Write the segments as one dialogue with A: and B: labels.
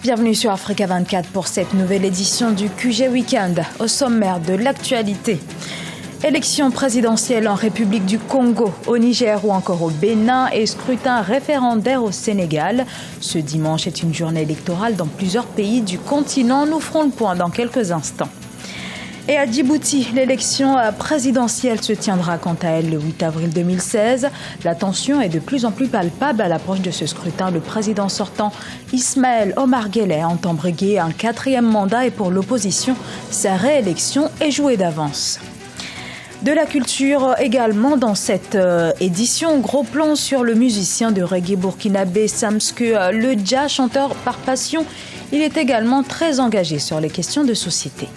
A: Bienvenue sur Africa 24 pour cette nouvelle édition du QG Weekend. Au sommaire de l'actualité. Élections présidentielles en République du Congo, au Niger ou encore au Bénin et scrutin référendaire au Sénégal. Ce dimanche est une journée électorale dans plusieurs pays du continent. Nous ferons le point dans quelques instants. Et à Djibouti, l'élection présidentielle se tiendra quant à elle le 8 avril 2016. La tension est de plus en plus palpable à l'approche de ce scrutin. Le président sortant, Ismaël Omar Guelleh, entend briguer un 4e mandat et pour l'opposition, sa réélection est jouée d'avance. De la culture également dans cette édition. Gros plan sur le musicien de reggae burkinabé Samske Ledja, chanteur par passion. Il est également très engagé sur les questions de société.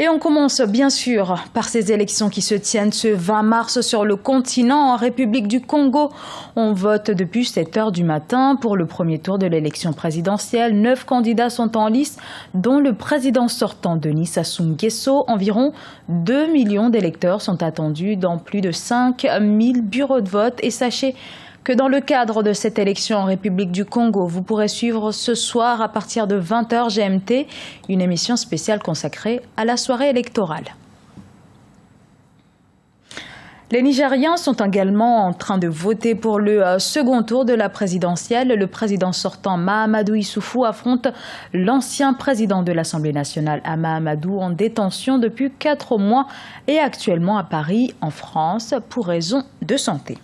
A: Et on commence bien sûr par ces élections qui se tiennent ce 20 mars sur le continent en République du Congo. On vote depuis 7 heures du matin pour le premier tour de l'élection présidentielle. 9 candidats sont en lice, dont le président sortant Denis Sassou Nguesso. Environ 2 millions d'électeurs sont attendus dans plus de 5000 bureaux de vote. Et sachez que dans le cadre de cette élection en République du Congo, vous pourrez suivre ce soir à partir de 20h GMT une émission spéciale consacrée à la soirée électorale. Les Nigériens sont également en train de voter pour le second tour de la présidentielle. Le président sortant Mahamadou Issoufou affronte l'ancien président de l'Assemblée nationale Hama Amadou en détention depuis 4 mois et actuellement à Paris, en France, pour raison de santé.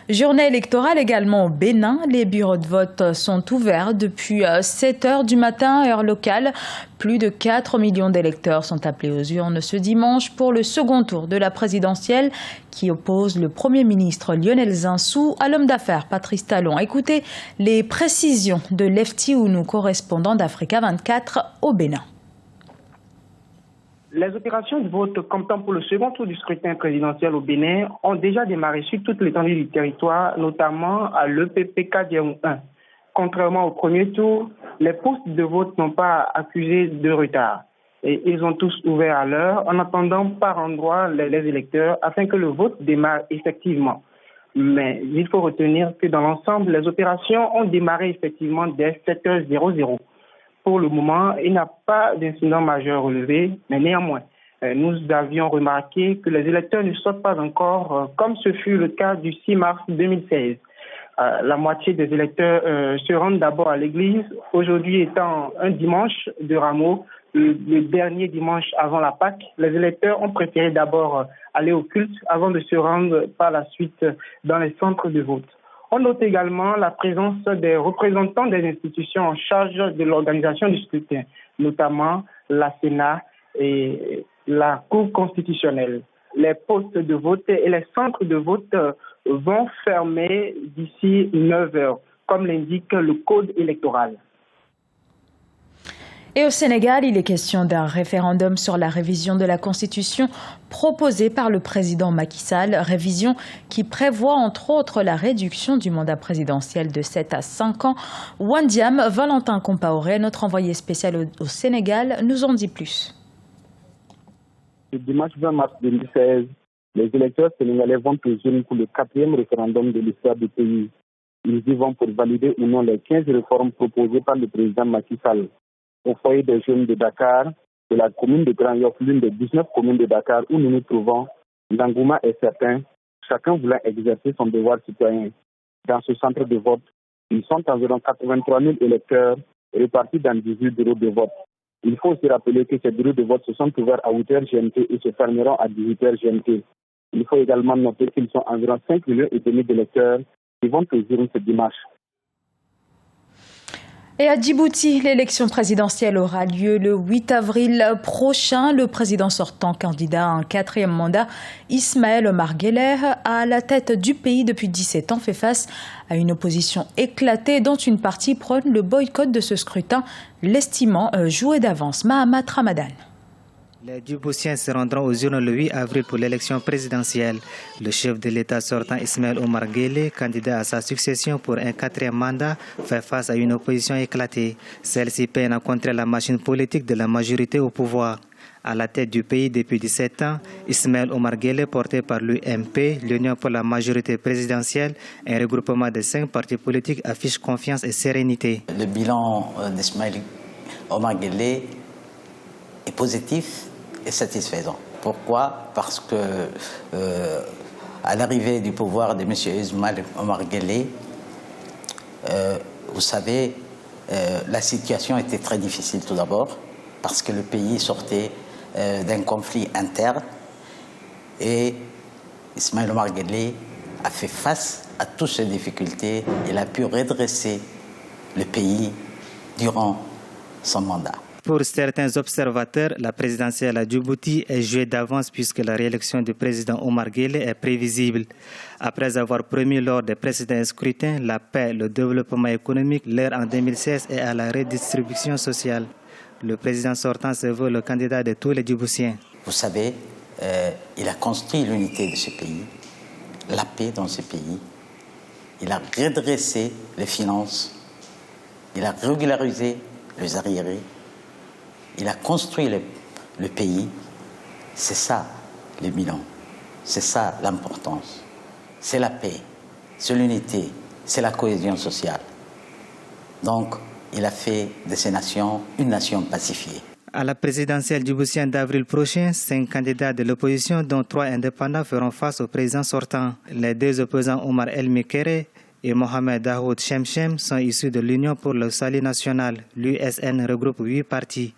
A: Journée électorale également au Bénin. Les bureaux de vote sont ouverts depuis 7 heures du matin, heure locale. Plus de 4 millions d'électeurs sont appelés aux urnes ce dimanche pour le second tour de la présidentielle qui oppose le Premier ministre Lionel Zinsou à l'homme d'affaires Patrice Talon. Écoutez les précisions de Lefty Ounou, correspondant d'Africa 24 au Bénin.
B: Les opérations de vote comptant pour le second tour du scrutin présidentiel au Bénin ont déjà démarré sur toute l'étendue du territoire, notamment à l'EPP Kadiaou 1. Contrairement au premier tour, les postes de vote n'ont pas accusé de retard. Et ils ont tous ouvert à l'heure en attendant par endroit les électeurs afin que le vote démarre effectivement. Mais il faut retenir que dans l'ensemble, les opérations ont démarré effectivement dès 7h00. Pour le moment, il n'y a pas d'incident majeur relevé, mais néanmoins, nous avions remarqué que les électeurs ne sortent pas encore, comme ce fut le cas du 6 mars 2016. La moitié des électeurs se rendent d'abord à l'église, aujourd'hui étant un dimanche de Rameau, le dernier dimanche avant la Pâque. Les électeurs ont préféré d'abord aller au culte avant de se rendre par la suite dans les centres de vote. On note également la présence des représentants des institutions en charge de l'organisation du scrutin, notamment la Sénat et la Cour constitutionnelle. Les postes de vote et les centres de vote vont fermer d'ici 9 heures, comme l'indique le code électoral.
A: Et au Sénégal, il est question d'un référendum sur la révision de la Constitution proposée par le président Macky Sall, révision qui prévoit entre autres la réduction du mandat présidentiel de 7 à 5 ans. Wandiam Valentin Compaoré, notre envoyé spécial au Sénégal, nous en dit plus.
C: Le dimanche 20 mars 2016, les électeurs sénégalais vont aux urnes pour le 4e référendum de l'histoire du pays. Ils y vont pour valider ou non les 15 réformes proposées par le président Macky Sall. Au foyer des jeunes de Dakar, de la commune de Grand Yoff, l'une des 19 communes de Dakar où nous nous trouvons, l'engouement est certain, chacun voulant exercer son devoir citoyen. Dans ce centre de vote, ils sont environ 83 000 électeurs répartis dans 18 bureaux de vote. Il faut aussi rappeler que ces bureaux de vote se sont ouverts à 8h GMT et se fermeront à 18h GMT. Il faut également noter qu'ils sont environ 5,5 millions d'électeurs qui vont aux urnes ce dimanche.
A: Et à Djibouti, l'élection présidentielle aura lieu le 8 avril prochain. Le président sortant, candidat à un 4e mandat, Ismaël Omar Guelleh, à la tête du pays depuis 17 ans, fait face à une opposition éclatée dont une partie prône le boycott de ce scrutin, l'estimant joué d'avance. Mahamat Ramadan.
D: Les Djiboutiens se rendront aux urnes le 8 avril pour l'élection présidentielle. Le chef de l'État sortant Ismaël Omar Guelleh, candidat à sa succession pour un 4e mandat, fait face à une opposition éclatée. Celle-ci peine à contrer la machine politique de la majorité au pouvoir. À la tête du pays depuis 17 ans, Ismaël Omar Guelleh, porté par l'UMP, l'Union pour la majorité présidentielle, un regroupement de 5 partis politiques, affiche confiance et sérénité.
E: Le bilan d'Ismaël Omar Guelleh est positif et satisfaisant. Pourquoi? Parce que à l'arrivée du pouvoir de M. Ismaël Omar Guelleh, vous savez, la situation était très difficile tout d'abord, parce que le pays sortait d'un conflit interne et Ismaël Omar Guelleh a fait face à toutes ces difficultés. Il a pu redresser le pays durant son mandat.
D: Pour certains observateurs, la présidentielle à Djibouti est jouée d'avance puisque la réélection du président Omar Guelleh est prévisible. Après avoir promis lors des précédents scrutins la paix, le développement économique, l'ère en 2016 et à la redistribution sociale, le président sortant se veut le candidat de tous les Djiboutiens.
E: Vous savez, il a construit l'unité de ce pays, la paix dans ce pays. Il a redressé les finances. Il a régularisé les arriérés. Il a construit le pays. C'est ça le bilan. C'est ça l'importance. C'est la paix, c'est l'unité, c'est la cohésion sociale. Donc, il a fait de ces nations une nation pacifiée.
D: À la présidentielle djiboutienne d'avril prochain, 5 candidats de l'opposition, dont 3 indépendants, feront face au président sortant. Les 2 opposants Omar El Mekere et Mohamed Daoud Chemchem sont issus de l'Union pour le salut national. L'USN regroupe 8 partis.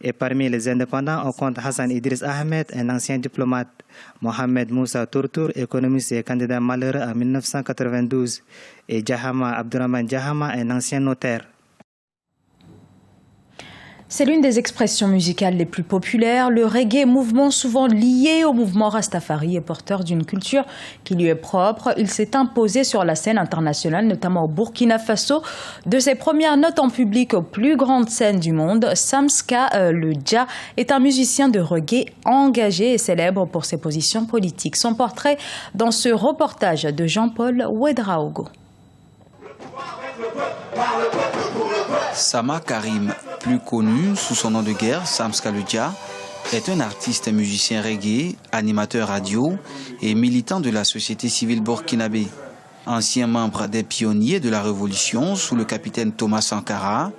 D: Et parmi les indépendants, on compte Hassan Idriss Ahmed, un ancien diplomate, Mohamed Moussa Tourtour, économiste et candidat malheureux en 1992, et Jahama Abdurrahman Jahama, un ancien notaire.
A: C'est l'une des expressions musicales les plus populaires. Le reggae, mouvement souvent lié au mouvement Rastafari, est porteur d'une culture qui lui est propre. Il s'est imposé sur la scène internationale, notamment au Burkina Faso. De ses premières notes en public aux plus grandes scènes du monde, Samska le Dja est un musicien de reggae engagé et célèbre pour ses positions politiques. Son portrait dans ce reportage de Jean-Paul Ouedraogo.
F: Sama Karim, plus connu sous son nom de guerre, Samska le Dja, est un artiste et musicien reggae, animateur radio et militant de la société civile burkinabé. Ancien membre des pionniers de la Révolution sous le capitaine Thomas Sankara,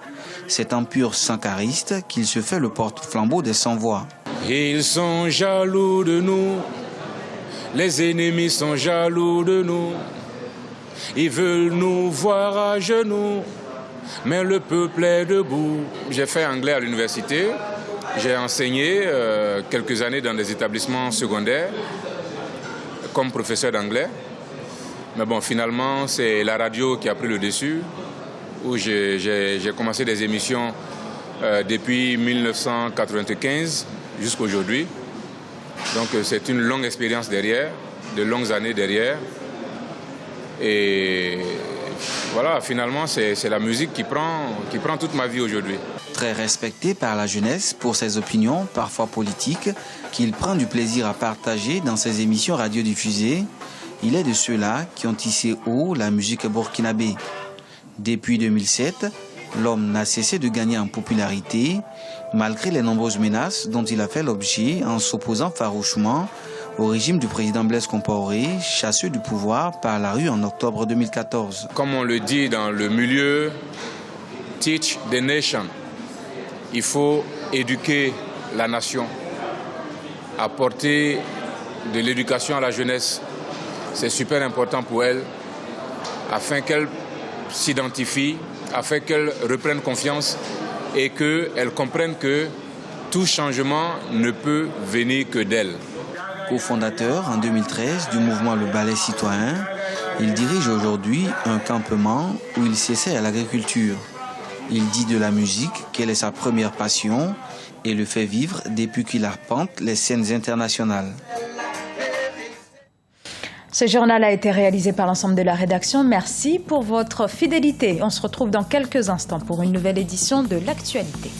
F: c'est en pur sankariste qu'il se fait le porte-flambeau des sans-voix.
G: Ils sont jaloux de nous, les ennemis sont jaloux de nous, ils veulent nous voir à genoux. Mais le peuple est debout. J'ai fait anglais à l'université. J'ai enseigné quelques années dans des établissements secondaires comme professeur d'anglais. Mais bon, finalement, c'est la radio qui a pris le dessus, où j'ai commencé des émissions depuis 1995 jusqu'à aujourd'hui. Donc c'est une longue expérience derrière, de longues années derrière. Et voilà, finalement, c'est la musique qui prend toute ma vie aujourd'hui.
F: Très respecté par la jeunesse pour ses opinions, parfois politiques, qu'il prend du plaisir à partager dans ses émissions radiodiffusées, il est de ceux-là qui ont tissé haut la musique burkinabé. Depuis 2007, l'homme n'a cessé de gagner en popularité, malgré les nombreuses menaces dont il a fait l'objet en s'opposant farouchement au régime du président Blaise Compaoré, chassé du pouvoir par la rue en octobre 2014.
G: Comme on le dit dans le milieu, teach the nation. Il faut éduquer la nation, apporter de l'éducation à la jeunesse. C'est super important pour elle, afin qu'elle s'identifie, afin qu'elle reprenne confiance et qu'elle comprenne que tout changement ne peut venir que d'elle.
F: Co-fondateur en 2013 du mouvement Le Ballet Citoyen, il dirige aujourd'hui un campement où il s'essaie à l'agriculture. Il dit de la musique qu'elle est sa première passion et le fait vivre depuis qu'il arpente les scènes internationales.
A: Ce journal a été réalisé par l'ensemble de la rédaction. Merci pour votre fidélité. On se retrouve dans quelques instants pour une nouvelle édition de l'Actualité.